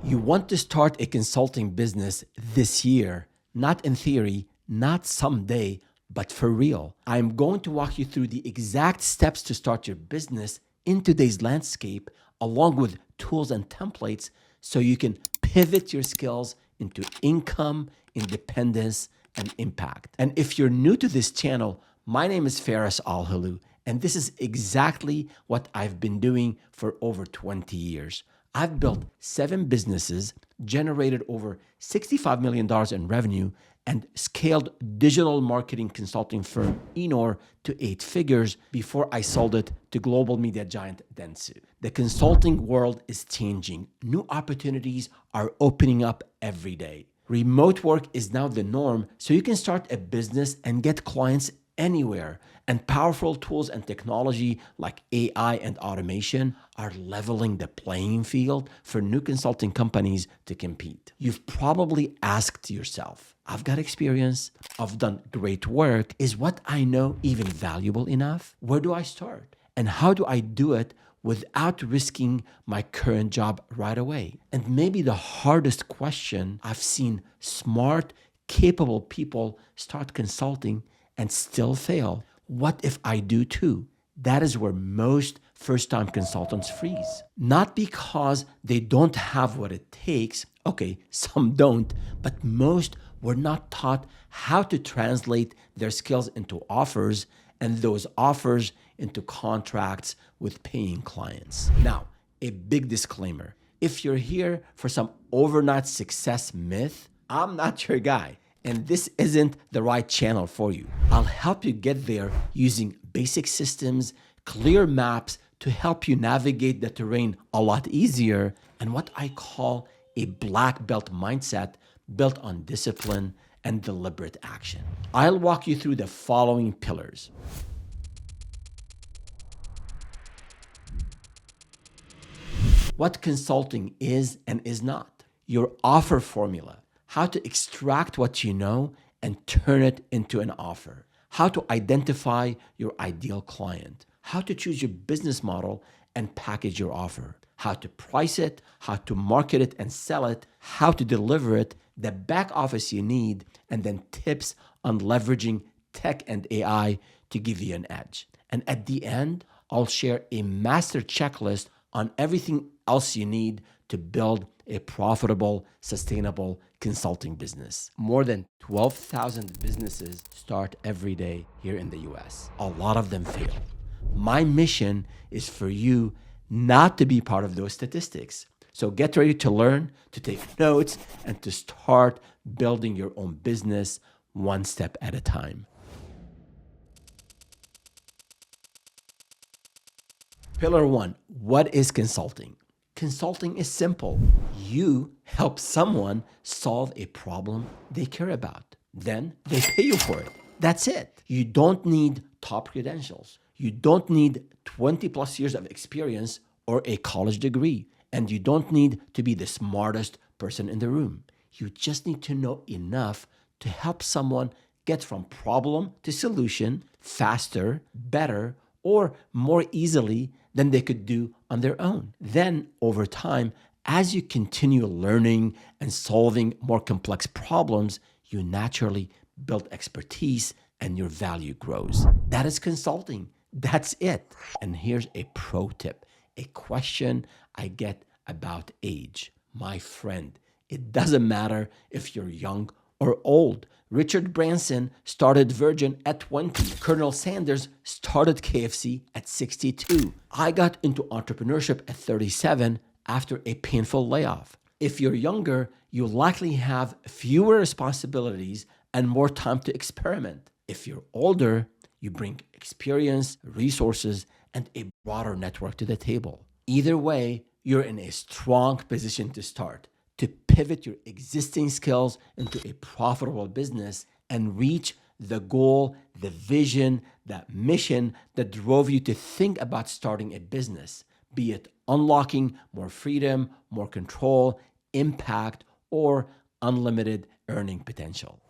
You want to start a consulting business this year, not in theory, not someday, but for real. I'm going to walk you through the exact steps to start your business in today's landscape, along with tools and templates so you can pivot your skills into income, independence, and impact. And if you're new to this channel, my name is Faris Al-Halu, and this is exactly what I've been doing for over 20 years. I've built 7 businesses, generated over $65 million in revenue, and scaled digital marketing consulting firm Enor to 8 figures before I sold it to global media giant Dentsu. The consulting world is changing. New opportunities are opening up every day. Remote work is now the norm, so you can start a business and get clients anywhere. And powerful tools and technology like AI and automation are leveling the playing field for new consulting companies to compete. You've probably asked yourself, I've got experience, I've done great work. Is what I know even valuable enough? Where do I start? And how do I do it without risking my current job right away? And maybe the hardest question, I've seen smart, capable people start consulting and still fail. What if I do too? That is where most first-time consultants freeze. Not because they don't have what it takes. Okay, some don't, but most were not taught how to translate their skills into offers and those offers into contracts with paying clients. Now, a big disclaimer. If you're here for some overnight success myth, I'm not your guy. And this isn't the right channel for you. I'll help you get there using basic systems, clear maps to help you navigate the terrain a lot easier, and what I call a black belt mindset built on discipline and deliberate action. I'll walk you through the following pillars. What consulting is and is not. Your offer formula. How to extract what you know and turn it into an offer. How to identify your ideal client. How to choose your business model and package your offer. How to price it, how to market it and sell it, how to deliver it, the back office you need, and then tips on leveraging tech and AI to give you an edge. And at the end, I'll share a master checklist on everything else you need to build a profitable, sustainable consulting business. More than 12,000 businesses start every day here in the US. A lot of them fail. My mission is for you not to be part of those statistics. So get ready to learn, to take notes, and to start building your own business one step at a time. Pillar 1, what is consulting? Consulting is simple. You help someone solve a problem they care about. Then they pay you for it. That's it. You don't need top credentials. You don't need 20 plus years of experience or a college degree. And you don't need to be the smartest person in the room. You just need to know enough to help someone get from problem to solution faster, better, or more easily than they could do on their own. Then over time, as you continue learning and solving more complex problems, you naturally build expertise and your value grows. That is consulting. That's it. And here's a pro tip, a question I get about age. My friend, it doesn't matter if you're young or old. Richard Branson started Virgin at 20. Colonel Sanders started KFC at 62. I got into entrepreneurship at 37 after a painful layoff. If you're younger, you likely have fewer responsibilities and more time to experiment. If you're older, you bring experience, resources, and a broader network to the table. Either way, you're in a strong position to start, to pivot your existing skills into a profitable business and reach the goal, the vision, that mission that drove you to think about starting a business, be it unlocking more freedom, more control, impact, or unlimited earning potential.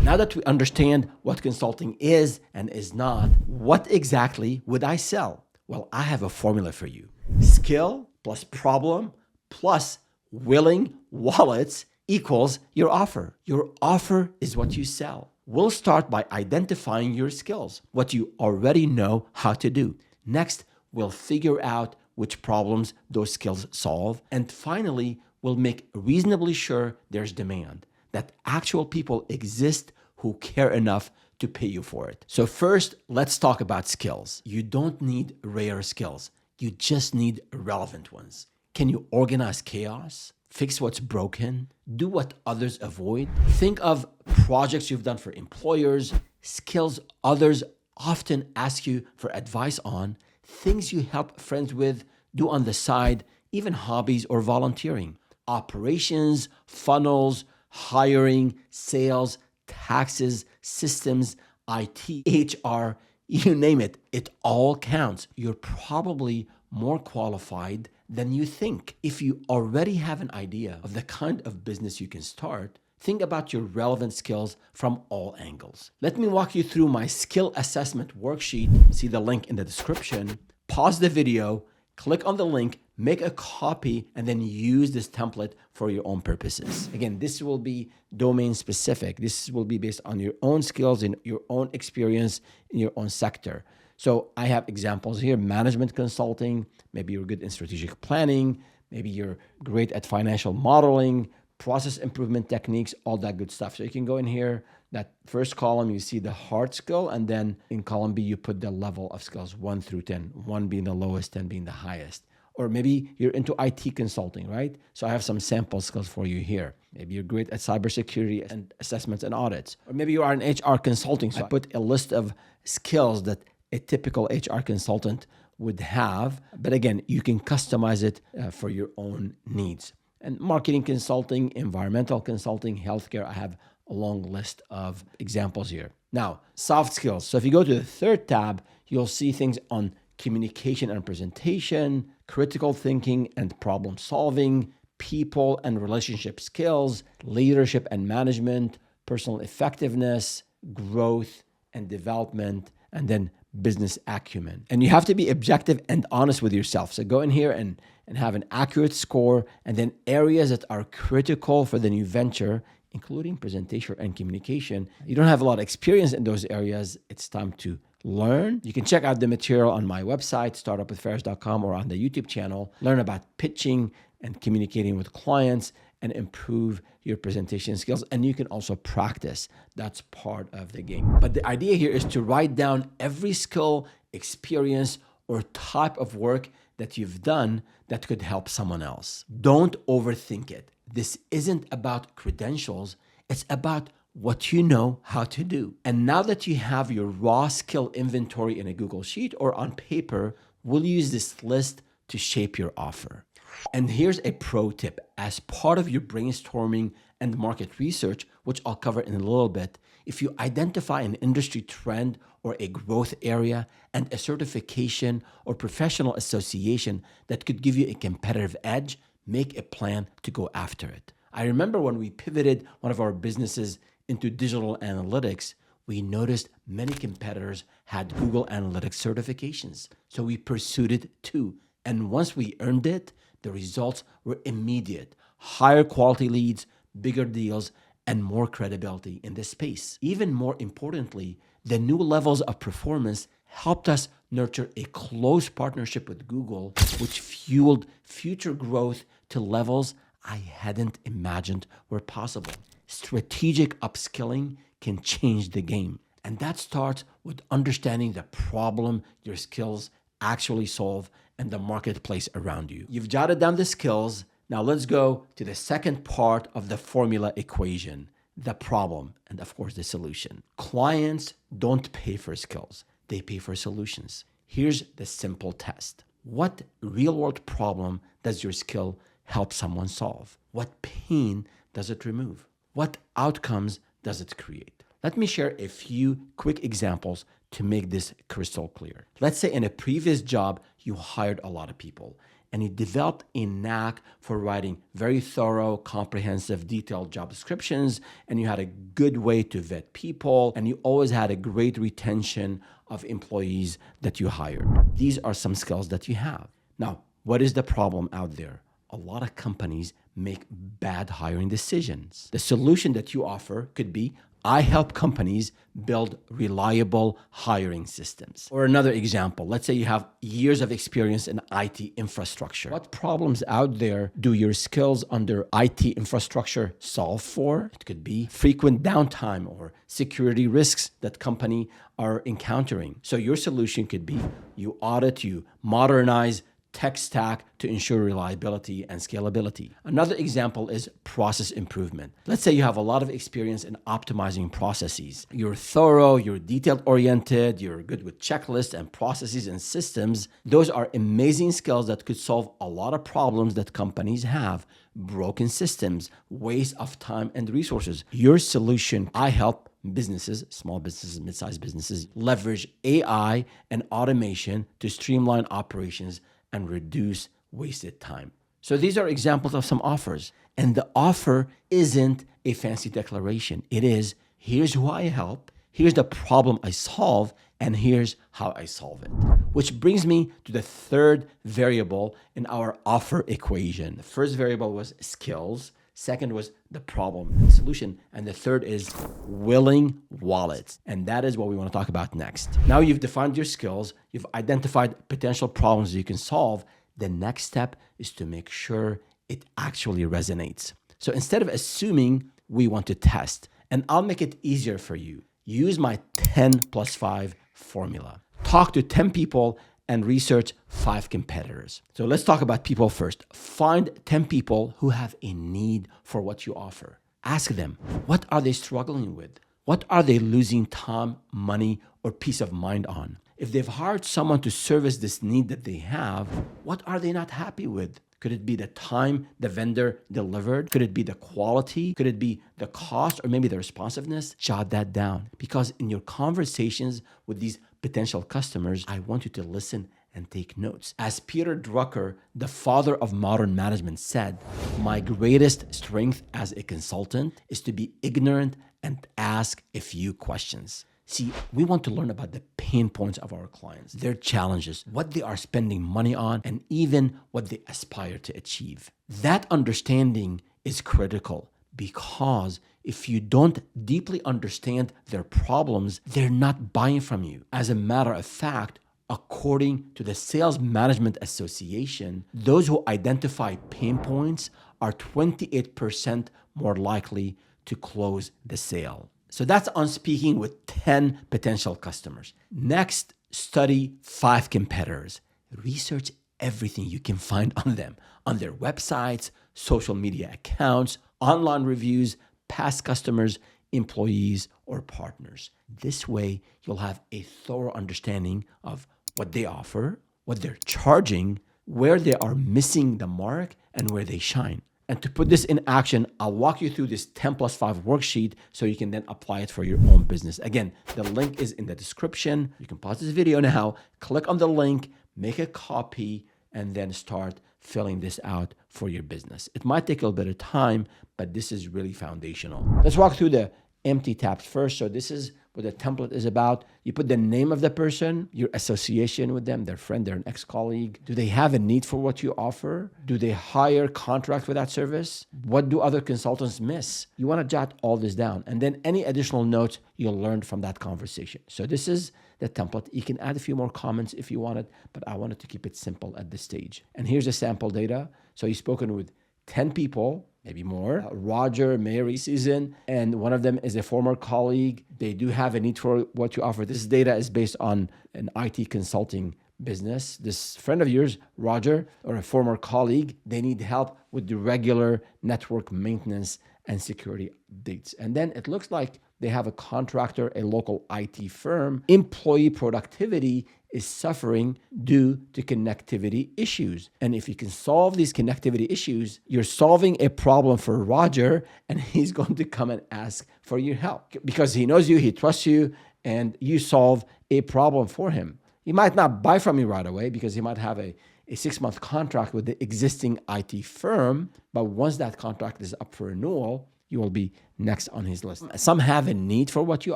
Now that we understand what consulting is and is not, what exactly would I sell? Well, I have a formula for you. Skill plus problem plus willing wallets equals your offer. Your offer is what you sell. We'll start by identifying your skills, what you already know how to do. Next, we'll figure out which problems those skills solve. And finally, we'll make reasonably sure there's demand, that actual people exist who care enough to pay you for it. So first, let's talk about skills. You don't need rare skills. You just need relevant ones. Can you organize chaos? Fix what's broken? Do what others avoid? Think of projects you've done for employers, skills others often ask you for advice on, things you help friends with, do on the side, even hobbies or volunteering. Operations, funnels, hiring, sales, taxes, systems, IT, HR, you name it, it all counts. You're probably more qualified than you think. If you already have an idea of the kind of business you can start, think about your relevant skills from all angles. Let me walk you through my skill assessment worksheet. See the link in the description. Pause the video, click on the link, make a copy, and then use this template for your own purposes. Again, this will be domain specific. This will be based on your own skills and your own experience in your own sector. So I have examples here: management consulting, maybe you're good in strategic planning, maybe you're great at financial modeling, process improvement techniques, all that good stuff. So you can go in here, that first column, you see the hard skill, and then in column B, you put the level of skills 1 through 10, 1 being the lowest, 10 being the highest. Or maybe you're into IT consulting, right? So I have some sample skills for you here. Maybe you're great at cybersecurity and assessments and audits. Or maybe you are an HR consulting. So I put a list of skills that a typical HR consultant would have. But again, you can customize it for your own needs. And marketing consulting, environmental consulting, healthcare, I have a long list of examples here. Now, soft skills. So if you go to the third tab, you'll see things on communication and presentation, critical thinking and problem solving, people and relationship skills, leadership and management, personal effectiveness, growth and development, and then business acumen. And you have to be objective and honest with yourself. So go in here and have an accurate score, and then areas that are critical for the new venture, including presentation and communication. You don't have a lot of experience in those areas. It's time to learn. You can check out the material on my website, startupwithfaris.com, or on the YouTube channel. Learn about pitching and communicating with clients and improve your presentation skills. And you can also practice. That's part of the game. But the idea here is to write down every skill, experience, or type of work that you've done that could help someone else. Don't overthink it. This isn't about credentials. It's about what you know how to do. And now that you have your raw skill inventory in a Google Sheet or on paper, we'll use this list to shape your offer. And here's a pro tip. As part of your brainstorming and market research, which I'll cover in a little bit, if you identify an industry trend or a growth area and a certification or professional association that could give you a competitive edge, make a plan to go after it. I remember when we pivoted one of our businesses into digital analytics, we noticed many competitors had Google Analytics certifications. So we pursued it too. And once we earned it, the results were immediate. Higher quality leads, bigger deals, and more credibility in this space. Even more importantly, the new levels of performance helped us nurture a close partnership with Google, which fueled future growth to levels I hadn't imagined were possible. Strategic upskilling can change the game. And that starts with understanding the problem your skills actually solve and the marketplace around you. You've jotted down the skills. Now let's go to the second part of the formula equation, the problem, and of course the solution. Clients don't pay for skills. They pay for solutions. Here's the simple test. What real-world problem does your skill help someone solve? What pain does it remove? What outcomes does it create? Let me share a few quick examples to make this crystal clear. Let's say in a previous job, you hired a lot of people and you developed a knack for writing very thorough, comprehensive, detailed job descriptions, and you had a good way to vet people, and you always had a great retention of employees that you hired. These are some skills that you have. Now, what is the problem out there? A lot of companies make bad hiring decisions. The solution that you offer could be, I help companies build reliable hiring systems. Or another example, let's say you have years of experience in IT infrastructure. What problems out there do your skills under IT infrastructure solve for? It could be frequent downtime or security risks that company are encountering. So your solution could be you audit, you modernize tech stack to ensure reliability and scalability. Another example is process improvement. Let's say you have a lot of experience in optimizing processes. You're thorough, you're detail-oriented, you're good with checklists and processes and systems. Those are amazing skills that could solve a lot of problems that companies have. Broken systems, waste of time and resources. Your solution, I help businesses, small businesses, mid-sized businesses, leverage AI and automation to streamline operations and reduce wasted time. So these are examples of some offers. And the offer isn't a fancy declaration. It is, here's who I help, here's the problem I solve, and here's how I solve it. Which brings me to the third variable in our offer equation. The first variable was skills. Second was the problem and solution. And the third is willing wallets. And that is what we want to talk about next. Now you've defined your skills, you've identified potential problems you can solve. The next step is to make sure it actually resonates. So instead of assuming, we want to test. And I'll make it easier for you. Use my 10 plus 5 formula. Talk to 10 people and research 5 competitors. So let's talk about people first. Find 10 people who have a need for what you offer. Ask them, what are they struggling with? What are they losing time, money, or peace of mind on? If they've hired someone to service this need that they have, what are they not happy with? Could it be the time the vendor delivered? Could it be the quality? Could it be the cost or maybe the responsiveness? Jot that down, because in your conversations with these potential customers, I want you to listen and take notes. As Peter Drucker, the father of modern management, said, my greatest strength as a consultant is to be ignorant and ask a few questions. See, we want to learn about the pain points of our clients, their challenges, what they are spending money on, and even what they aspire to achieve. That understanding is critical, because if you don't deeply understand their problems, they're not buying from you. As a matter of fact, according to the Sales Management Association, those who identify pain points are 28% more likely to close the sale. So that's on speaking with 10 potential customers. Next, study 5 competitors. Research everything you can find on them, on their websites, social media accounts, online reviews, past customers, employees, or partners. This way, you'll have a thorough understanding of what they offer, what they're charging, where they are missing the mark, and where they shine. And to put this in action, I'll walk you through this 10 plus 5 worksheet so you can then apply it for your own business. Again, the link is in the description. You can pause this video now, click on the link, make a copy, and then start filling this out for your business. It might take a little bit of time, but this is really foundational. Let's walk through the empty tabs first. So this is what the template is about. You put the name of the person, your association with them, their friend, they're an ex-colleague. Do they have a need for what you offer? Do they hire, contract for that service? What do other consultants miss? You want to jot all this down. And then any additional notes you'll learn from that conversation. So this is the template. You can add a few more comments if you wanted, but I wanted to keep it simple at this stage. And here's the sample data. So you've spoken with 10 people, maybe more, Roger, Mary, Susan, and one of them is a former colleague. They do have a need for what you offer. This data is based on an IT consulting business. This friend of yours, Roger, or a former colleague, they need help with the regular network maintenance and security updates. And then it looks like they have a contractor, a local IT firm. Employee productivity is suffering due to connectivity issues. And if you can solve these connectivity issues, you're solving a problem for Roger, and he's going to come and ask for your help because he knows you, he trusts you, and you solve a problem for him. He might not buy from you right away because he might have a 6-month contract with the existing IT firm, but once that contract is up for renewal, you will be next on his list. Some have a need for what you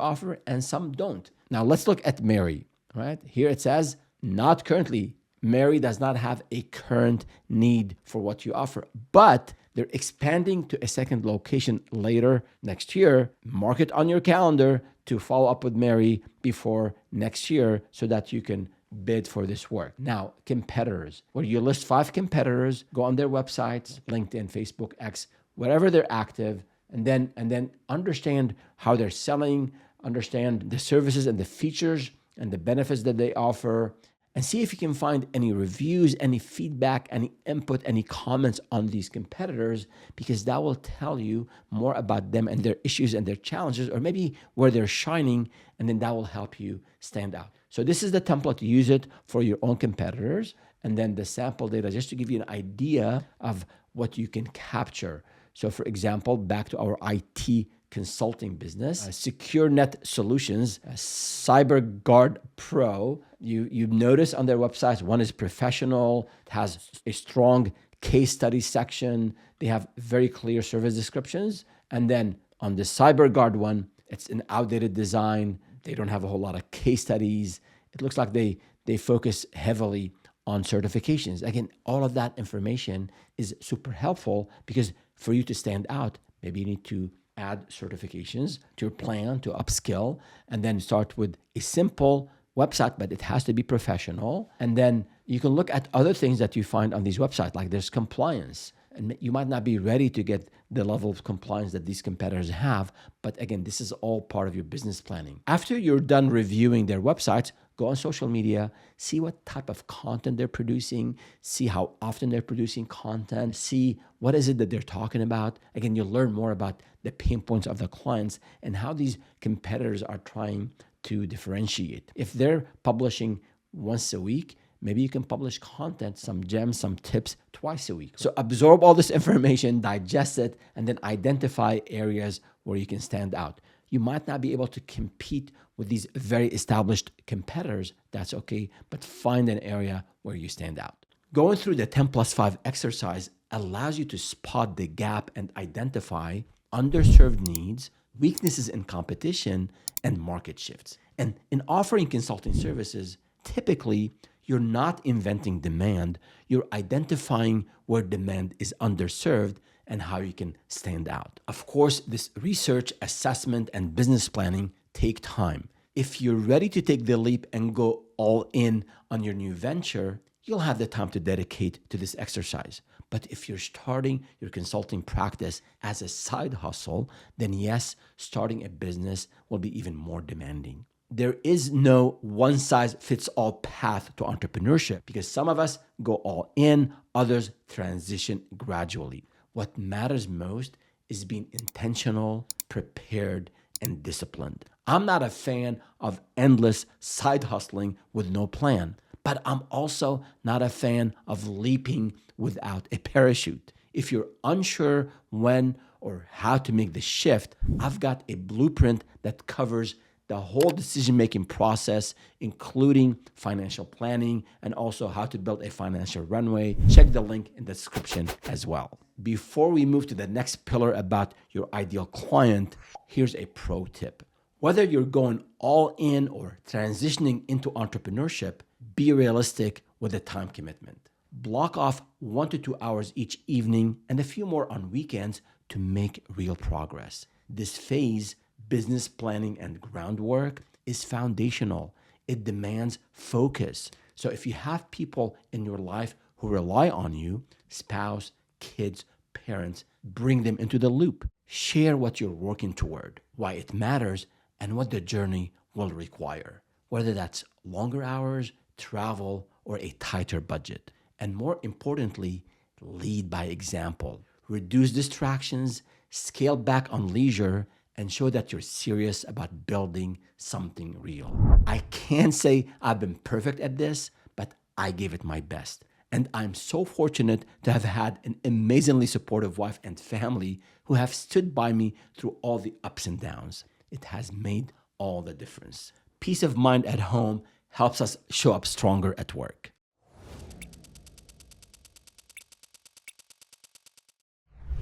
offer and some don't. Now let's look at Mary, right? Here it says, not currently. Mary does not have a current need for what you offer, but they're expanding to a second location later next year. Mark it on your calendar to follow up with Mary before next year so that you can bid for this work. Now, competitors, where you list 5 competitors, go on their websites, LinkedIn, Facebook, X, wherever they're active, and then understand how they're selling, understand the services and the features and the benefits that they offer, and see if you can find any reviews, any feedback, any input, any comments on these competitors, because that will tell you more about them and their issues and their challenges, or maybe where they're shining, and then that will help you stand out. So this is the template. Use it for your own competitors, and then the sample data just to give you an idea of what you can capture. So for example, back to our IT consulting business, SecureNet Solutions, CyberGuard Pro. You notice on their websites, one is professional, it has a strong case study section. They have very clear service descriptions. And then on the CyberGuard one, it's an outdated design. They don't have a whole lot of case studies. It looks like they focus heavily on certifications. Again, all of that information is super helpful because for you to stand out, maybe you need to add certifications to your plan to upskill, and then start with a simple website, but it has to be professional. And then you can look at other things that you find on these websites, like there's compliance. And you might not be ready to get the level of compliance that these competitors have, but again, this is all part of your business planning. After you're done reviewing their websites, go on social media, see what type of content they're producing, see how often they're producing content, see what is it that they're talking about. Again, you'll learn more about the pain points of the clients and how these competitors are trying to differentiate. If they're publishing once a week, maybe you can publish content, some gems, some tips twice a week. So absorb all this information, digest it, and then identify areas where you can stand out. You might not be able to compete with these very established competitors. That's okay, but find an area where you stand out. Going through the 10+5 exercise allows you to spot the gap and identify underserved needs, weaknesses in competition, and market shifts. And in offering consulting services, typically, you're not inventing demand, you're identifying where demand is underserved and how you can stand out. Of course, this research, assessment, and business planning take time. If you're ready to take the leap and go all in on your new venture, you'll have the time to dedicate to this exercise. But if you're starting your consulting practice as a side hustle, then yes, starting a business will be even more demanding. There is no one-size-fits-all path to entrepreneurship because some of us go all in, others transition gradually. What matters most is being intentional, prepared, and disciplined. I'm not a fan of endless side hustling with no plan, but I'm also not a fan of leaping without a parachute. If you're unsure when or how to make the shift, I've got a blueprint that covers the whole decision-making process, including financial planning and also how to build a financial runway. Check the link in the description as well. Before we move to the next pillar about your ideal client, here's a pro tip. Whether you're going all in or transitioning into entrepreneurship, be realistic with the time commitment. Block off 1 to 2 hours each evening and a few more on weekends to make real progress. This phase, business planning and groundwork, is foundational. It demands focus. So if you have people in your life who rely on you, spouse, kids, parents, bring them into the loop. Share what you're working toward, why it matters, and what the journey will require, whether that's longer hours, travel, or a tighter budget. And more importantly, lead by example. Reduce distractions, scale back on leisure, and show that you're serious about building something real. I can't say I've been perfect at this, but I gave it my best. And I'm so fortunate to have had an amazingly supportive wife and family who have stood by me through all the ups and downs. It has made all the difference. Peace of mind at home helps us show up stronger at work.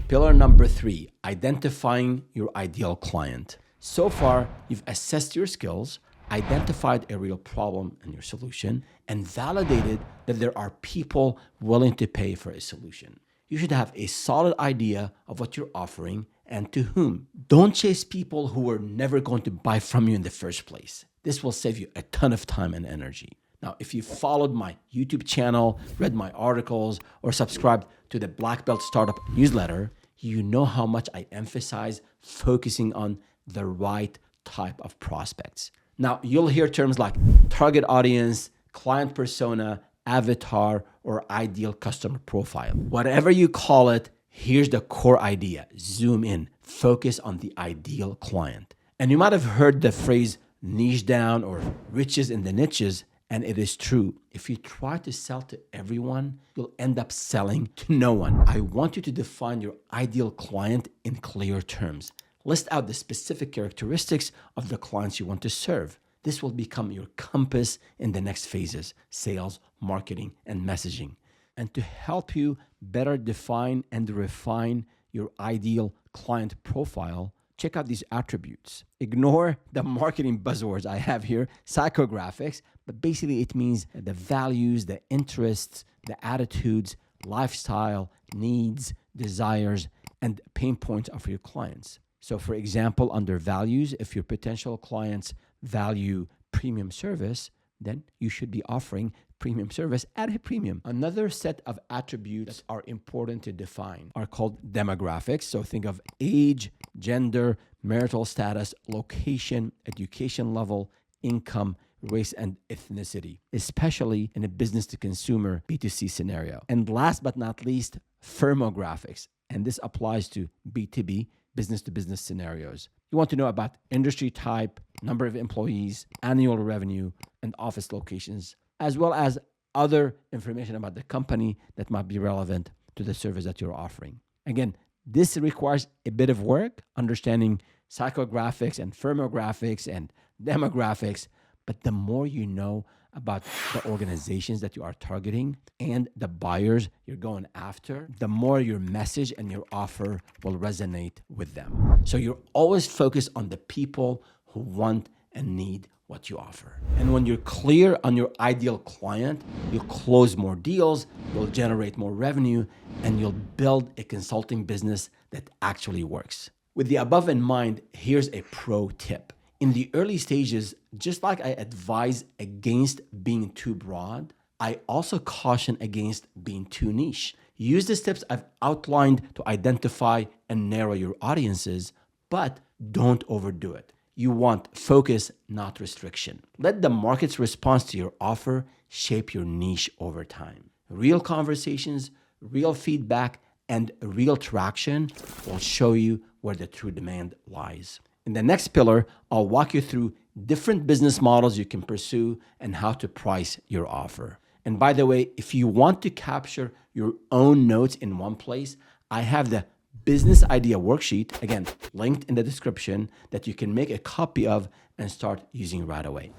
Pillar number 3, identifying your ideal client. So far, you've assessed your skills, identified a real problem and your solution, and validated that there are people willing to pay for a solution. You should have a solid idea of what you're offering and to whom. Don't chase people who are never going to buy from you in the first place. This will save you a ton of time and energy. Now, if you followed my YouTube channel, read my articles, or subscribed to the Black Belt Startup newsletter, you know how much I emphasize focusing on the right type of prospects. Now, you'll hear terms like target audience, client persona, avatar, or ideal customer profile. Whatever you call it, here's the core idea. Zoom in, focus on the ideal client. And you might have heard the phrase niche down or riches in the niches. And it is true. If you try to sell to everyone, you'll end up selling to no one. I want you to define your ideal client in clear terms. List out the specific characteristics of the clients you want to serve. This will become your compass in the next phases: sales, marketing, and messaging. And to help you better define and refine your ideal client profile, check out these attributes. Ignore the marketing buzzwords I have here, psychographics, but basically it means the values, the interests, the attitudes, lifestyle, needs, desires, and pain points of your clients. So for example, under values, if your potential clients value premium service, then you should be offering premium service at a premium. Another set of attributes that are important to define are called demographics. So think of age, gender, marital status, location, education level, income, race, and ethnicity, especially in a business to consumer B2C scenario. And last but not least, firmographics. And this applies to B2B, business to business scenarios. You want to know about industry type, number of employees, annual revenue, and office locations, as well as other information about the company that might be relevant to the service that you're offering. Again, this requires a bit of work, understanding psychographics and firmographics and demographics, but the more you know about the organizations that you are targeting and the buyers you're going after, the more your message and your offer will resonate with them. So you're always focused on the people who want and need what you offer. And when you're clear on your ideal client, you'll close more deals, you'll generate more revenue, and you'll build a consulting business that actually works. With the above in mind, here's a pro tip. In the early stages, just like I advise against being too broad, I also caution against being too niche. Use the steps I've outlined to identify and narrow your audiences, but don't overdo it. You want focus, not restriction. Let the market's response to your offer shape your niche over time. Real conversations, real feedback, and real traction will show you where the true demand lies. In the next pillar, I'll walk you through different business models you can pursue and how to price your offer. And by the way, if you want to capture your own notes in one place, I have the business idea worksheet, again, linked in the description, that you can make a copy of and start using right away.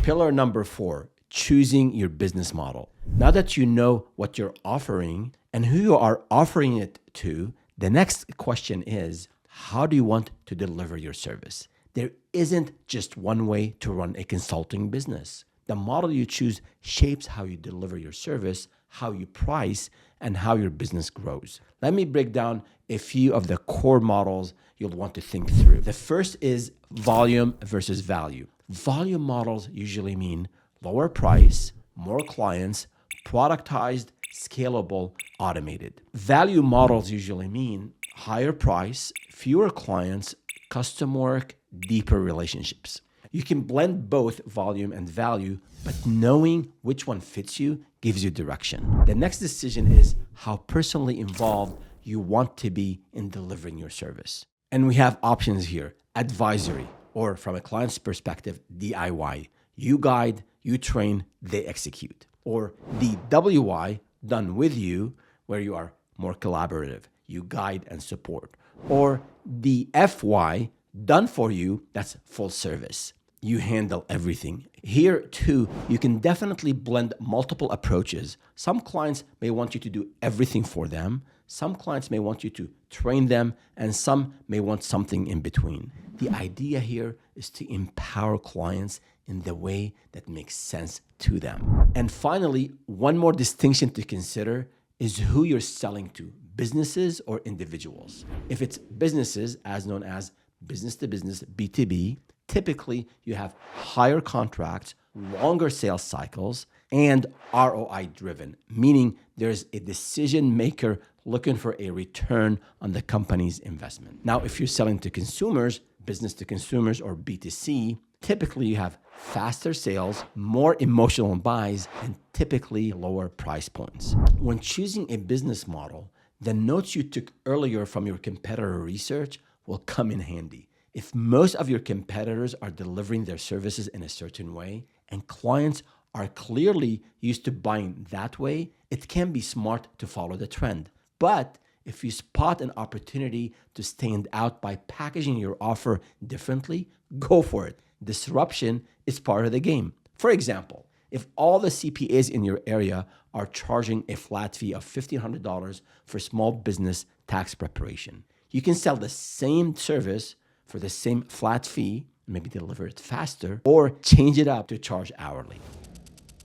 Pillar number 4, choosing your business model. Now that you know what you're offering and who you are offering it to, the next question is, how do you want to deliver your service? There isn't just one way to run a consulting business. The model you choose shapes how you deliver your service, how you price, and how your business grows. Let me break down a few of the core models you'll want to think through. The first is volume versus value. Volume models usually mean lower price, more clients, productized, scalable, automated. Value models usually mean higher price, fewer clients, custom work, deeper relationships. You can blend both volume and value, but knowing which one fits you gives you direction. The next decision is how personally involved you want to be in delivering your service. And we have options here: advisory, or from a client's perspective, DIY. You guide, you train, they execute. Or DWI, done with you, where you are more collaborative. You guide and support. Or the FY, done for you, that's full service. You handle everything. Here too, you can definitely blend multiple approaches. Some clients may want you to do everything for them. Some clients may want you to train them, and some may want something in between. The idea here is to empower clients in the way that makes sense to them. And finally, one more distinction to consider is who you're selling to, businesses or individuals. If it's businesses, as known as business to business, B2B, typically you have higher contracts, longer sales cycles, and ROI driven, meaning there's a decision maker looking for a return on the company's investment. Now, if you're selling to consumers, business to consumers or B2C, typically you have faster sales, more emotional buys, and typically lower price points. When choosing a business model, the notes you took earlier from your competitor research will come in handy. If most of your competitors are delivering their services in a certain way and clients are clearly used to buying that way, it can be smart to follow the trend. But if you spot an opportunity to stand out by packaging your offer differently, go for it. Disruption is part of the game. For example, if all the CPAs in your area are charging a flat fee of $1,500 for small business tax preparation, you can sell the same service for the same flat fee, maybe deliver it faster, or change it up to charge hourly.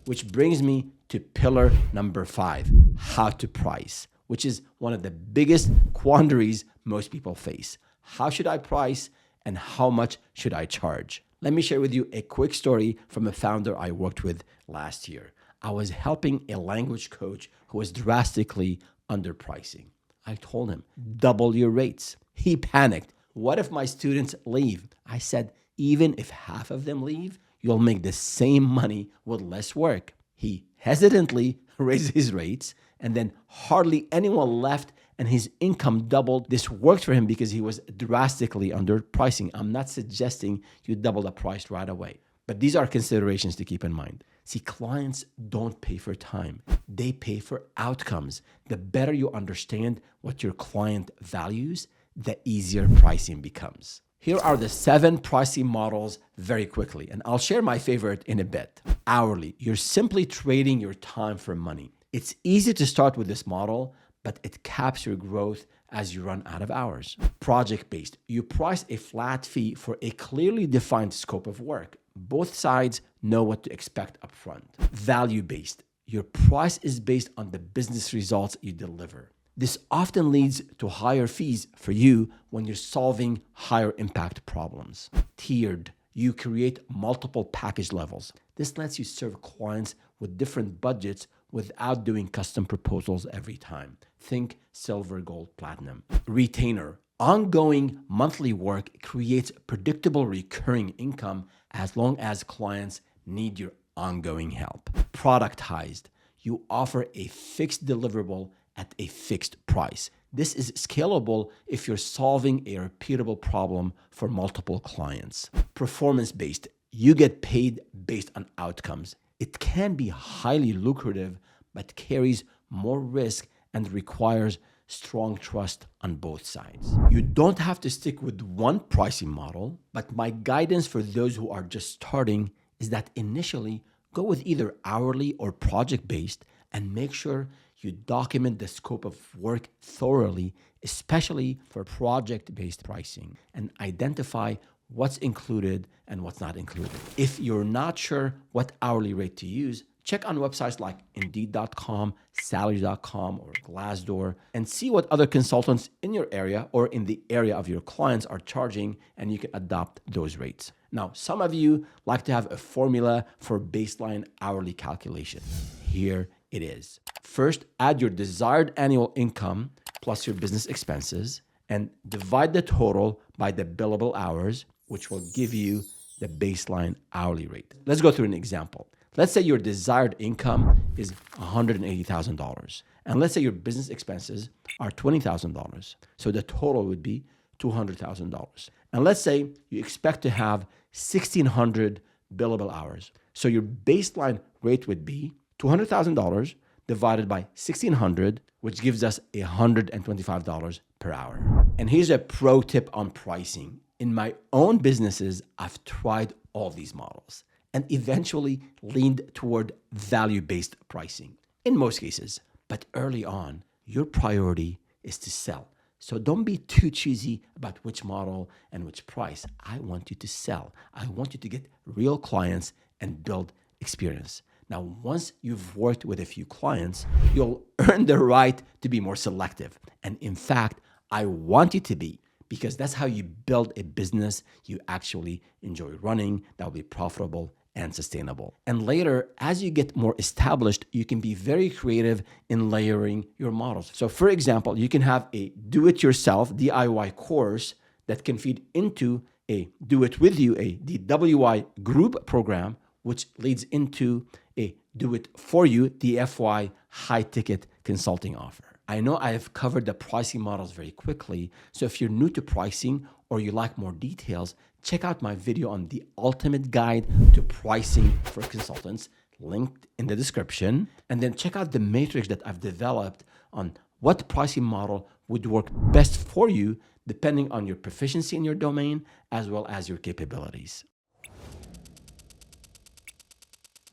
Which brings me to pillar number 5, how to price, which is one of the biggest quandaries most people face. How should I price and how much should I charge? Let me share with you a quick story from a founder I worked with last year. I was helping a language coach who was drastically underpricing. I told him, double your rates. He panicked. What if my students leave? I said, even if half of them leave, you'll make the same money with less work. He hesitantly raised his rates, and then hardly anyone left, and his income doubled. This worked for him because he was drastically underpricing. I'm not suggesting you double the price right away, but these are considerations to keep in mind. See, clients don't pay for time. They pay for outcomes. The better you understand what your client values, the easier pricing becomes. Here are the 7 pricing models very quickly, and I'll share my favorite in a bit. Hourly, you're simply trading your time for money. It's easy to start with this model, but it caps your growth as you run out of hours. Project-based, you price a flat fee for a clearly defined scope of work. Both sides know what to expect upfront. Value-based, your price is based on the business results you deliver. This often leads to higher fees for you when you're solving higher impact problems. Tiered, you create multiple package levels. This lets you serve clients with different budgets without doing custom proposals every time. Think silver, gold, platinum. Retainer, ongoing monthly work creates predictable recurring income as long as clients need your ongoing help. Productized, you offer a fixed deliverable at a fixed price. This is scalable if you're solving a repeatable problem for multiple clients. Performance-based, you get paid based on outcomes. It can be highly lucrative, but carries more risk and requires strong trust on both sides. You don't have to stick with one pricing model, but my guidance for those who are just starting is that initially go with either hourly or project-based and make sure you document the scope of work thoroughly, especially for project-based pricing, and identify what's included and what's not included. If you're not sure what hourly rate to use, check on websites like Indeed.com, Salary.com, or Glassdoor, and see what other consultants in your area or in the area of your clients are charging, and you can adopt those rates. Now, some of you like to have a formula for baseline hourly calculation. Here it is. First, add your desired annual income plus your business expenses and divide the total by the billable hours, which will give you the baseline hourly rate. Let's go through an example. Let's say your desired income is $180,000. And let's say your business expenses are $20,000. So the total would be $200,000. And let's say you expect to have 1,600 billable hours. So your baseline rate would be $200,000 divided by 1,600, which gives us $125 per hour. And here's a pro tip on pricing. In my own businesses, I've tried all these models and eventually leaned toward value-based pricing in most cases. But early on, your priority is to sell. So don't be too choosy about which model and which price. I want you to sell. I want you to get real clients and build experience. Now, once you've worked with a few clients, you'll earn the right to be more selective. And in fact, I want you to be, because that's how you build a business you actually enjoy running, that will be profitable and sustainable. And later, as you get more established, you can be very creative in layering your models. So for example, you can have a do-it-yourself DIY course that can feed into a do-it-with-you, a DWI group program, which leads into a do-it-for-you DFY high-ticket consulting offer. I know I have covered the pricing models very quickly, so if you're new to pricing or you like more details, check out my video on the ultimate guide to pricing for consultants, linked in the description. And then check out the matrix that I've developed on what pricing model would work best for you depending on your proficiency in your domain as well as your capabilities.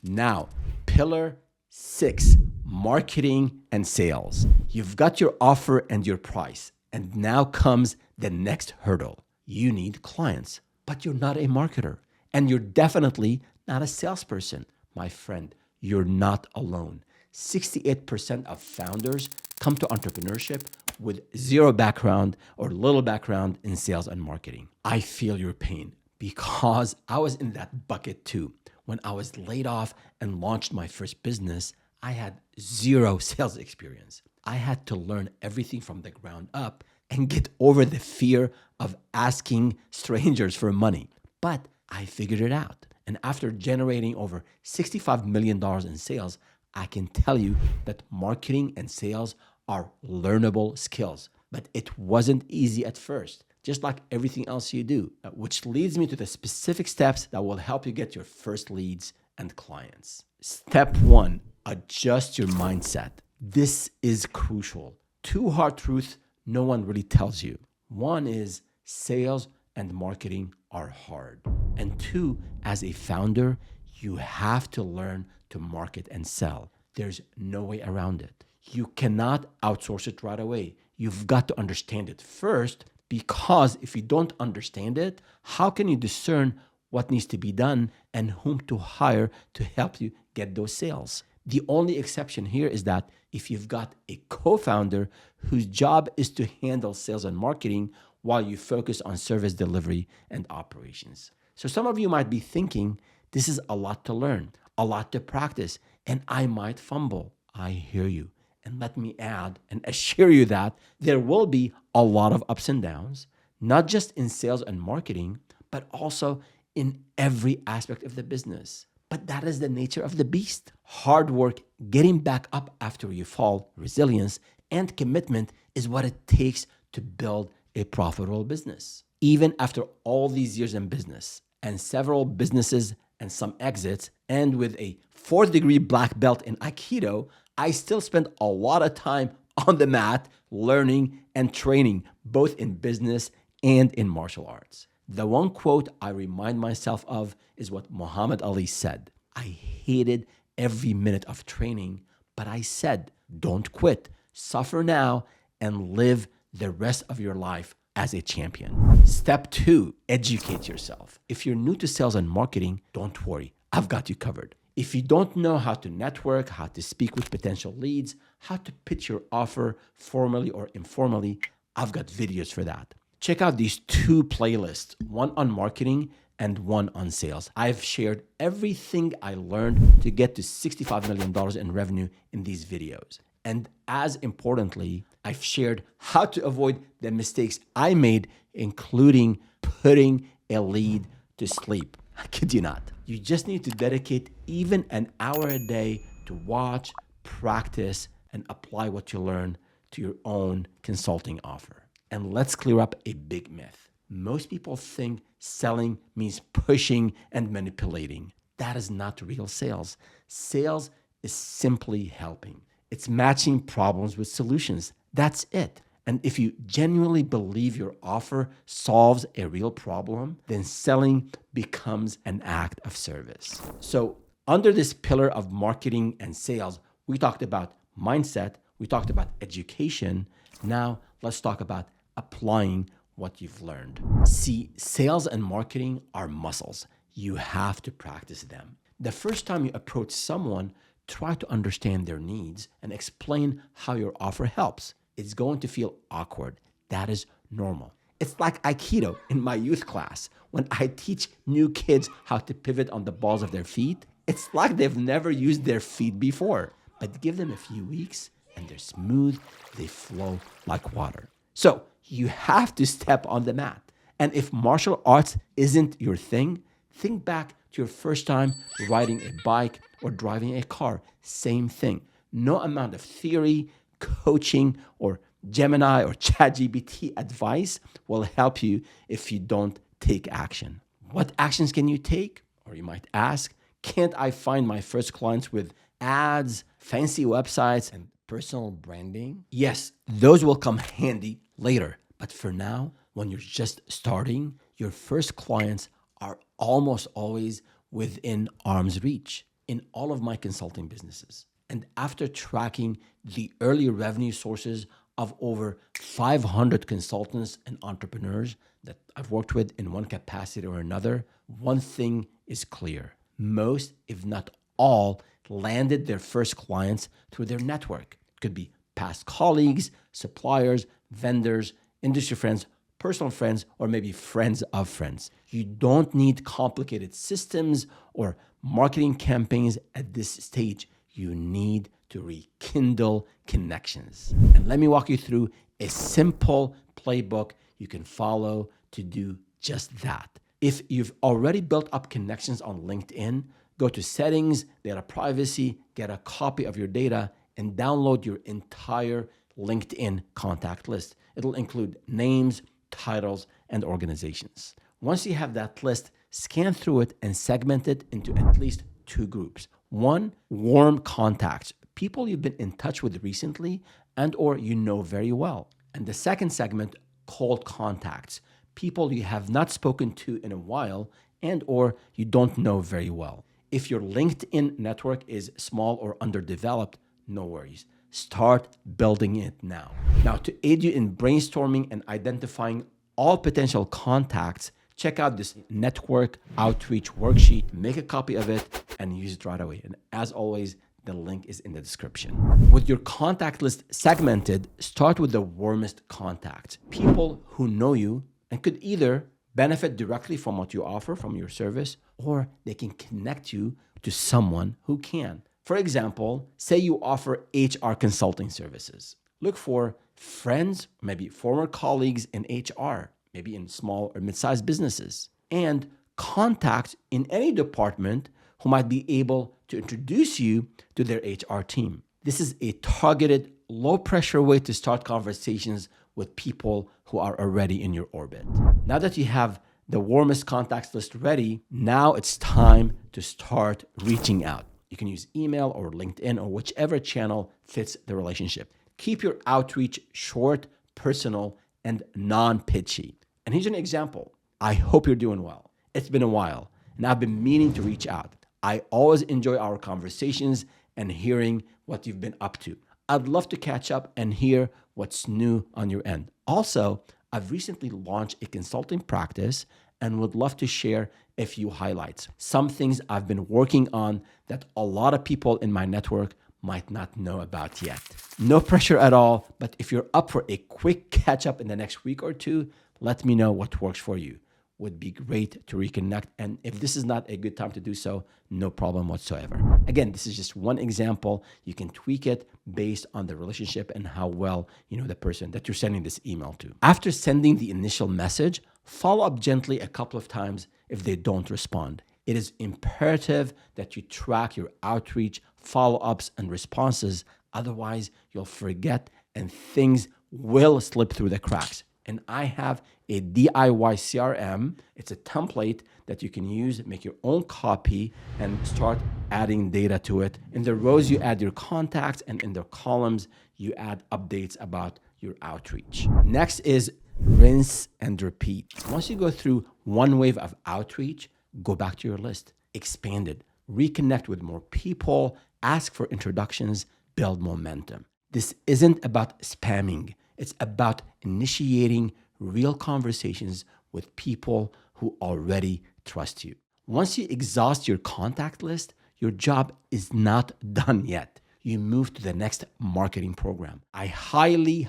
Now, pillar 6, marketing and sales. You've got your offer and your price, and now comes the next hurdle. You need clients, but you're not a marketer, and you're definitely not a salesperson. My friend, you're not alone. 68% of founders come to entrepreneurship with zero background or little background in sales and marketing. I feel your pain because I was in that bucket too. When I was laid off and launched my first business, I had zero sales experience. I had to learn everything from the ground up and get over the fear of asking strangers for money. But I figured it out. And after generating over $65 million in sales, I can tell you that marketing and sales are learnable skills. But it wasn't easy at first, just like everything else you do, which leads me to the specific steps that will help you get your first leads and clients. Step 1, adjust your mindset. This is crucial. 2 hard truths no one really tells you. 1 is sales and marketing are hard. And 2, as a founder, you have to learn to market and sell. There's no way around it. You cannot outsource it right away. You've got to understand it first, because if you don't understand it, how can you discern what needs to be done and whom to hire to help you get those sales? The only exception here is that if you've got a co-founder whose job is to handle sales and marketing while you focus on service delivery and operations. So some of you might be thinking, this is a lot to learn, a lot to practice, and I might fumble. I hear you. And let me add and assure you that there will be a lot of ups and downs, not just in sales and marketing, but also in every aspect of the business. But that is the nature of the beast. Hard work, getting back up after you fall, resilience, and commitment is what it takes to build a profitable business. Even after all these years in business and several businesses and some exits, and with a 4th-degree black belt in Aikido, I still spend a lot of time on the mat learning and training, both in business and in martial arts. The one quote I remind myself of is what Muhammad Ali said. I hated every minute of training, but I said, don't quit, suffer now, and live the rest of your life as a champion. Step 2, educate yourself. If you're new to sales and marketing, don't worry, I've got you covered. If you don't know how to network, how to speak with potential leads, how to pitch your offer formally or informally, I've got videos for that. Check out these 2 playlists, one on marketing and one on sales. I've shared everything I learned to get to $65 million in revenue in these videos. And as importantly, I've shared how to avoid the mistakes I made, including putting a lead to sleep. I kid you not. You just need to dedicate even an hour a day to watch, practice, and apply what you learn to your own consulting offer. And let's clear up a big myth. Most people think selling means pushing and manipulating. That is not real sales. Sales is simply helping. It's matching problems with solutions. That's it. And if you genuinely believe your offer solves a real problem, then selling becomes an act of service. So, under this pillar of marketing and sales, we talked about mindset, we talked about education. Now, let's talk about applying what you've learned. See, sales and marketing are muscles. You have to practice them. The first time you approach someone, try to understand their needs and explain how your offer helps. It's going to feel awkward. That is normal. It's like Aikido in my youth class. When I teach new kids how to pivot on the balls of their feet, it's like they've never used their feet before. But give them a few weeks and they're smooth, they flow like water. So you have to step on the mat. And if martial arts isn't your thing, think back to your first time riding a bike or driving a car. Same thing. No amount of theory, coaching, or Gemini or ChatGPT advice will help you if you don't take action. What actions can you take? Or you might ask, can't I find my first clients with ads, fancy websites, and personal branding? Yes, those will come handy later. But for now, when you're just starting, your first clients are almost always within arm's reach in all of my consulting businesses. And after tracking the early revenue sources of over 500 consultants and entrepreneurs that I've worked with in one capacity or another, one thing is clear. Most, if not all, landed their first clients through their network. It could be past colleagues, suppliers, vendors, industry friends, personal friends, or maybe friends of friends. You don't need complicated systems or marketing campaigns at this stage. You need to rekindle connections. And let me walk you through a simple playbook you can follow to do just that. If you've already built up connections on LinkedIn, go to settings, data privacy, get a copy of your data, and download your entire LinkedIn contact list. It'll include names, titles, and organizations. Once you have that list, scan through it and segment it into at least two groups. One, warm contacts, people you've been in touch with recently and or you know very well. And the second segment, cold contacts, people you have not spoken to in a while and or you don't know very well. If your LinkedIn network is small or underdeveloped, no worries. Start building it now. Now, to aid you in brainstorming and identifying all potential contacts, check out this network outreach worksheet, make a copy of it, and use it right away. And as always, the link is in the description. With your contact list segmented, start with the warmest contacts, people who know you and could either benefit directly from what you offer, from your service, or they can connect you to someone who can. For example, say you offer HR consulting services. Look for friends, maybe former colleagues in HR, maybe in small or mid-sized businesses, and contacts in any department who might be able to introduce you to their HR team. This is a targeted, low-pressure way to start conversations with people who are already in your orbit. Now that you have the warmest contacts list ready, now it's time to start reaching out. You can use email or LinkedIn or whichever channel fits the relationship. Keep your outreach short, personal, and non-pitchy. And here's an example. I hope you're doing well. It's been a while, and I've been meaning to reach out. I always enjoy our conversations and hearing what you've been up to. I'd love to catch up and hear what's new on your end. Also, I've recently launched a consulting practice and would love to share a few highlights. Some things I've been working on that a lot of people in my network might not know about yet. No pressure at all, but if you're up for a quick catch up in the next week or two, let me know what works for you. Would be great to reconnect. And if this is not a good time to do so, no problem whatsoever. Again, this is just one example. You can tweak it based on the relationship and how well you know the person that you're sending this email to. After sending the initial message, follow up gently a couple of times if they don't respond. It is imperative that you track your outreach, follow-ups, and responses. Otherwise, you'll forget and things will slip through the cracks. And I have a DIY CRM. It's a template that you can use, make your own copy, and start adding data to it. In the rows, you add your contacts, and in the columns, you add updates about your outreach. Next is rinse and repeat. Once you go through one wave of outreach, go back to your list, expand it, reconnect with more people, ask for introductions, build momentum. This isn't about spamming. It's about initiating real conversations with people who already trust you. Once you exhaust your contact list, your job is not done yet. You move to the next marketing program. I highly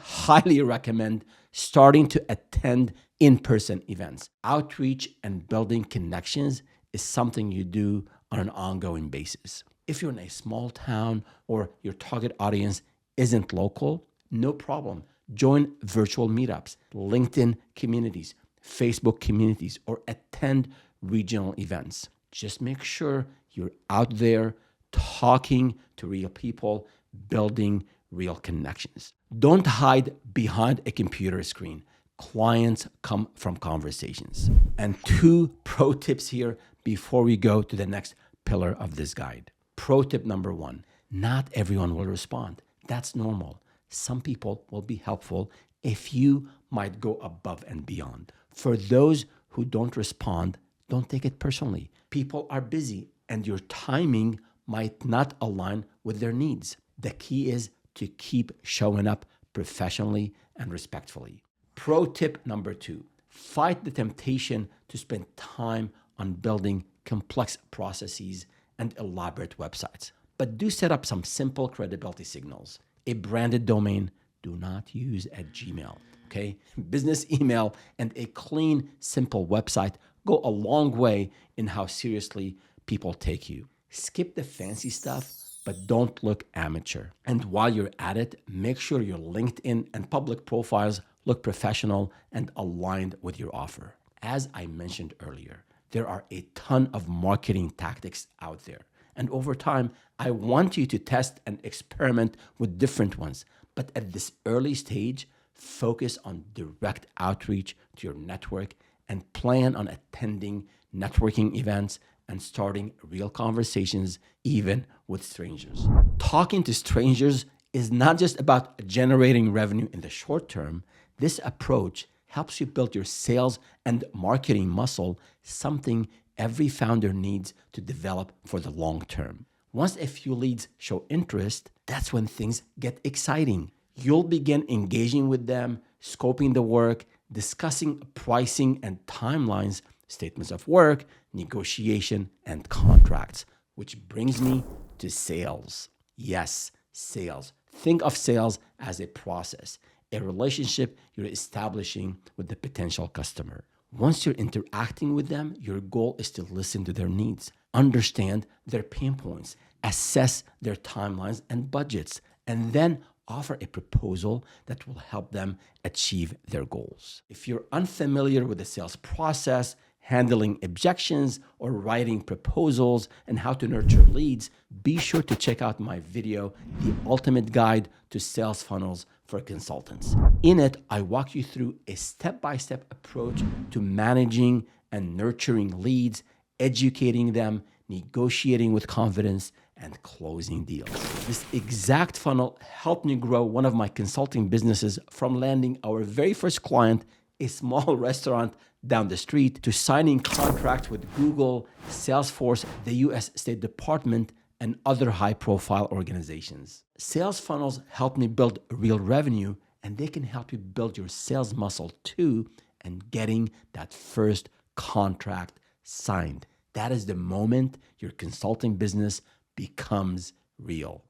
recommend starting to attend in-person events. Outreach and building connections is something you do on an ongoing basis. If you're in a small town or your target audience isn't local, no problem. Join virtual meetups, LinkedIn communities, Facebook communities, or attend regional events. Just make sure you're out there talking to real people, building real connections. Don't hide behind a computer screen. Clients come from conversations. And 2 pro tips here before we go to the next pillar of this guide. Pro tip number 1, not everyone will respond. That's normal. Some people will be helpful if you might go above and beyond. For those who don't respond, don't take it personally. People are busy and your timing might not align with their needs. The key is to keep showing up professionally and respectfully. Pro tip number 2, fight the temptation to spend time on building complex processes and elaborate websites. But do set up some simple credibility signals. A branded domain, do not use at Gmail, okay? Business email and a clean, simple website go a long way in how seriously people take you. Skip the fancy stuff, but don't look amateur. And while you're at it, make sure your LinkedIn and public profiles look professional and aligned with your offer. As I mentioned earlier, there are a ton of marketing tactics out there. And over time, I want you to test and experiment with different ones. But at this early stage, focus on direct outreach to your network and plan on attending networking events and starting real conversations, even with strangers. Talking to strangers is not just about generating revenue in the short term. This approach helps you build your sales and marketing muscle, something every founder needs to develop for the long term. Once a few leads show interest, that's when things get exciting. You'll begin engaging with them, scoping the work, discussing pricing and timelines, statements of work, negotiation, and contracts, which brings me to sales. Yes, sales. Think of sales as a process, a relationship you're establishing with the potential customer. Once you're interacting with them, your goal is to listen to their needs, understand their pain points, assess their timelines and budgets, and then offer a proposal that will help them achieve their goals. If you're unfamiliar with the sales process, handling objections, or writing proposals, and how to nurture leads, be sure to check out my video, The Ultimate Guide to Sales Funnels for Consultants. In it, I walk you through a step-by-step approach to managing and nurturing leads, educating them, negotiating with confidence, and closing deals. This exact funnel helped me grow one of my consulting businesses from landing our very first client, a small restaurant down the street, to signing contracts with Google, Salesforce, the US State Department, and other high-profile organizations. Sales funnels help me build real revenue, and they can help you build your sales muscle too, and getting that first contract signed. That is the moment your consulting business becomes real.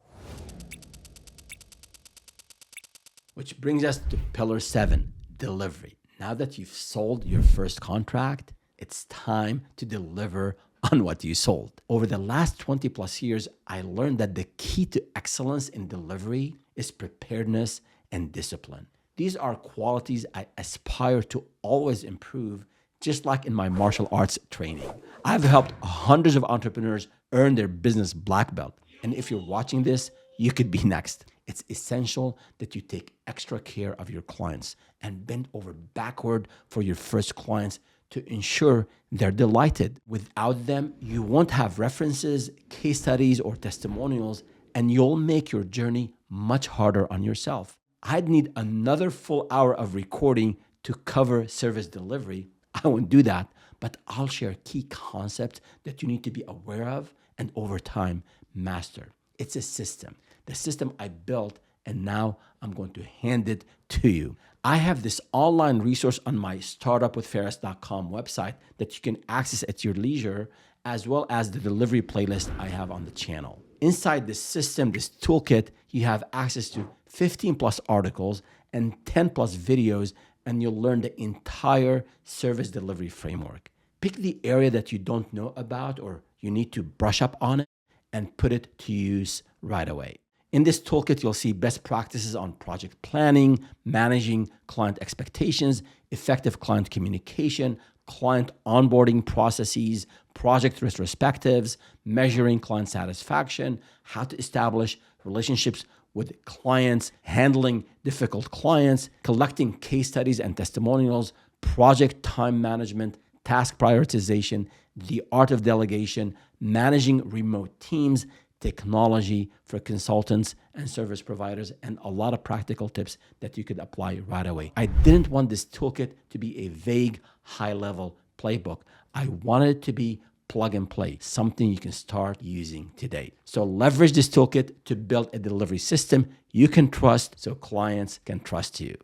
Which brings us to pillar 7, delivery. Now that you've sold your first contract, it's time to deliver on what you sold. Over the last 20 plus years, I learned that the key to excellence in delivery is preparedness and discipline. These are qualities I aspire to always improve, just like in my martial arts training. I've helped hundreds of entrepreneurs earn their business black belt. And if you're watching this, you could be next. It's essential that you take extra care of your clients and bend over backward for your first clients to ensure they're delighted. Without them, you won't have references, case studies, or testimonials, and you'll make your journey much harder on yourself. I'd need another full hour of recording to cover service delivery. I won't do that, but I'll share key concepts that you need to be aware of and over time master. It's a system, the system I built, and now I'm going to hand it to you. I have this online resource on my startupwithferris.com website that you can access at your leisure, as well as the delivery playlist I have on the channel. Inside this system, this toolkit, you have access to 15 plus articles and 10 plus videos, and you'll learn the entire service delivery framework. Pick the area that you don't know about or you need to brush up on it and put it to use right away. In this toolkit, you'll see best practices on project planning, managing client expectations, effective client communication, client onboarding processes, project retrospectives, measuring client satisfaction, how to establish relationships with clients, handling difficult clients, collecting case studies and testimonials, project time management, task prioritization, the art of delegation, managing remote teams, technology for consultants and service providers, and a lot of practical tips that you could apply right away. I didn't want this toolkit to be a vague, high-level playbook. I wanted it to be plug and play, something you can start using today. So leverage this toolkit to build a delivery system you can trust so clients can trust you.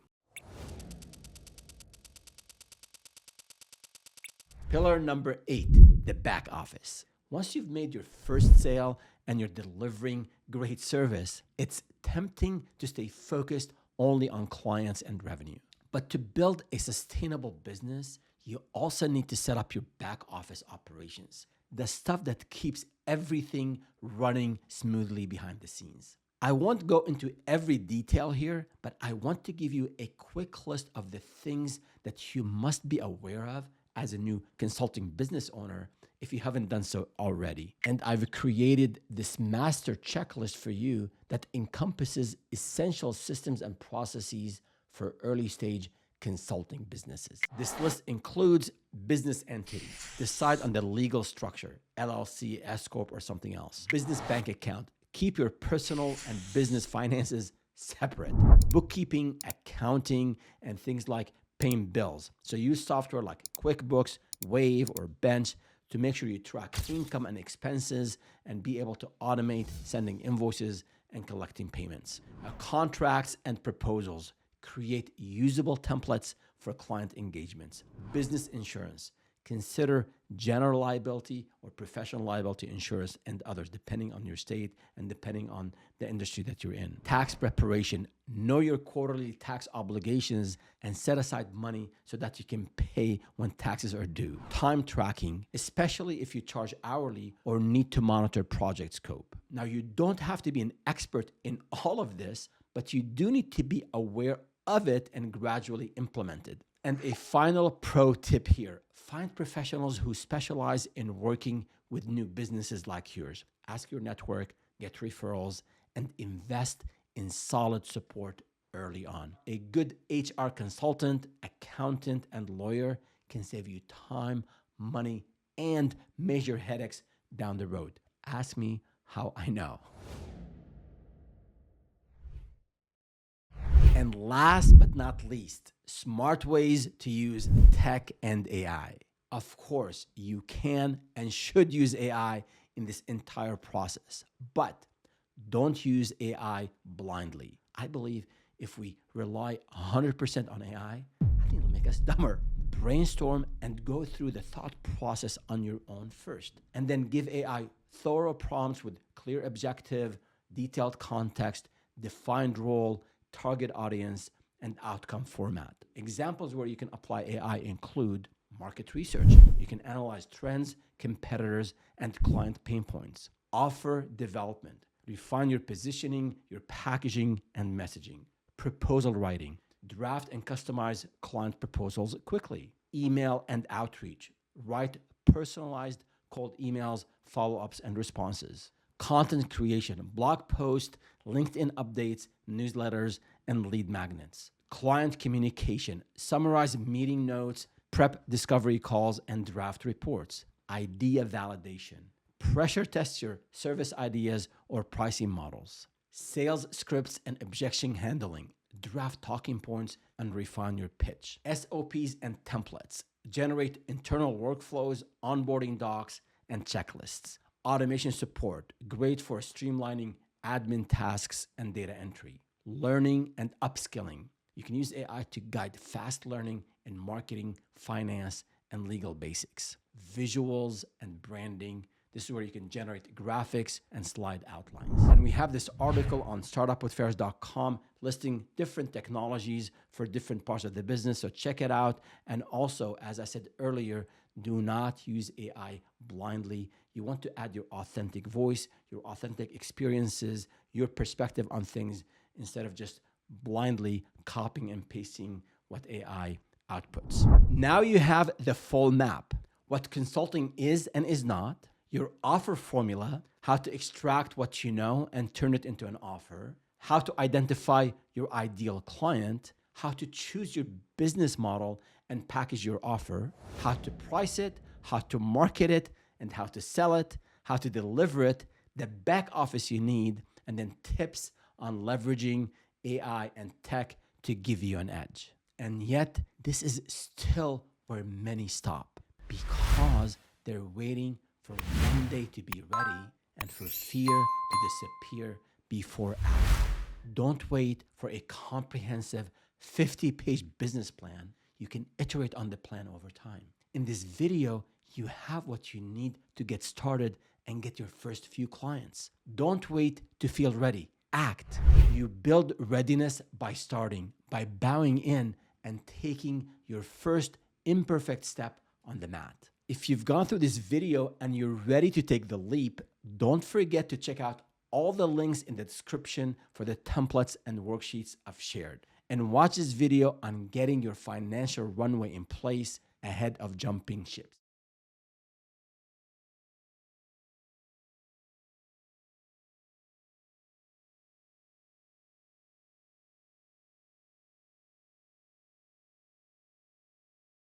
Pillar number 8, the back office. Once you've made your first sale and you're delivering great service, it's tempting to stay focused only on clients and revenue. But to build a sustainable business, you also need to set up your back office operations, the stuff that keeps everything running smoothly behind the scenes. I won't go into every detail here, but I want to give you a quick list of the things that you must be aware of as a new consulting business owner if you haven't done so already. And I've created this master checklist for you that encompasses essential systems and processes for early stage consulting businesses. This list includes business entity. Decide on the legal structure, LLC, S Corp, or something else. Business bank account. Keep your personal and business finances separate. Bookkeeping, accounting, and things like paying bills. So use software like QuickBooks, Wave, or Bench to make sure you track income and expenses and be able to automate sending invoices and collecting payments. Contracts and proposals. Create usable templates for client engagements. Business insurance. Consider general liability or professional liability insurance and others, depending on your state and depending on the industry that you're in. Tax preparation. Know your quarterly tax obligations and set aside money so that you can pay when taxes are due. Time tracking, especially if you charge hourly or need to monitor project scope. Now, you don't have to be an expert in all of this, but you do need to be aware of it and gradually implement it. And a final pro tip here, find professionals who specialize in working with new businesses like yours. Ask your network, get referrals, and invest in solid support early on. A good HR consultant, accountant, and lawyer can save you time, money, and major headaches down the road. Ask me how I know. And last but not least, smart ways to use tech and AI. Of course, you can and should use AI in this entire process, but don't use AI blindly. I believe if we rely 100% on AI, I think it'll make us dumber. Brainstorm and go through the thought process on your own first, and then give AI thorough prompts with clear objective, detailed context, defined role, target audience, and outcome format. Examples where you can apply AI include market research. You can analyze trends, competitors, and client pain points. Offer development. Refine your positioning, your packaging, and messaging. Proposal writing. Draft and customize client proposals quickly. Email and outreach. Write personalized cold emails, follow-ups, and responses. content creation, blog posts, LinkedIn updates, newsletters, and lead magnets. Client communication, summarize meeting notes, prep discovery calls, and draft reports. Idea validation, pressure test your service ideas or pricing models. Sales scripts and objection handling, draft talking points and refine your pitch. SOPs and templates, generate internal workflows, onboarding docs, and checklists. Automation support, great for streamlining admin tasks and data entry. Learning and upskilling. You can use AI to guide fast learning in marketing, finance, and legal basics. Visuals and branding. This is where you can generate graphics and slide outlines. And we have this article on startupwithferris.com listing different technologies for different parts of the business. So check it out. And also, as I said earlier, do not use AI blindly. You want to add your authentic voice, your authentic experiences, your perspective on things instead of just blindly copying and pasting what AI outputs. Now you have the full map, what consulting is and is not, your offer formula, how to extract what you know and turn it into an offer, how to identify your ideal client, how to choose your business model and package your offer, how to price it, how to market it, and how to sell it, how to deliver it, the back office you need, and then tips on leveraging AI and tech to give you an edge. And yet, this is still where many stop because they're waiting for one day to be ready and for fear to disappear before action. Don't wait for a comprehensive 50-page business plan. You can iterate on the plan over time. In this video, you have what you need to get started and get your first few clients. Don't wait to feel ready. Act. You build readiness by starting, by bowing in and taking your first imperfect step on the mat. If you've gone through this video and you're ready to take the leap, don't forget to check out all the links in the description for the templates and worksheets I've shared. And watch this video on getting your financial runway in place ahead of jumping ships.